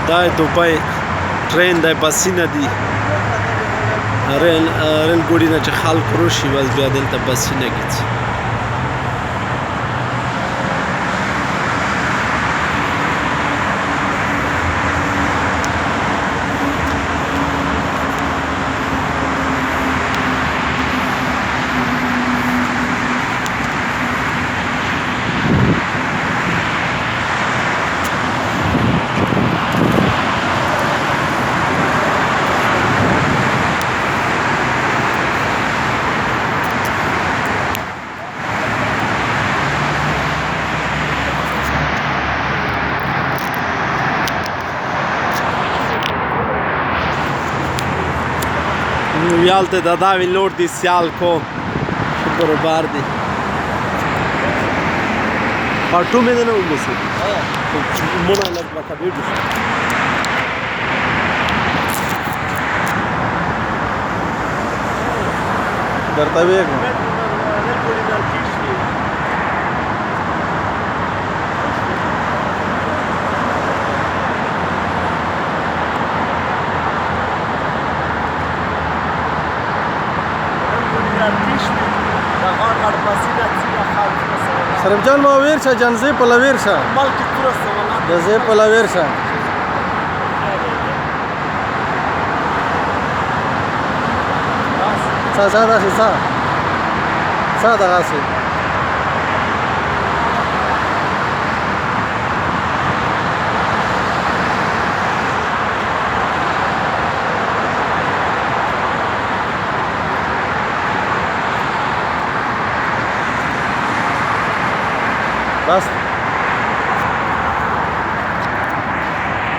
دا دوبۍ ټرین دی بسې نه دي ریل ګوډي نه چې خلک روشي بس بیا دلته بسې نه ګرځي یالته دا وی لوړ دي سیال کو برابر دي پټو مې نه وګورئ مونږ له پکا ویډیو درته وېګم شریف جان ما ویر شه جنزې په لویر شه جنزې په لویر شه څه دغسې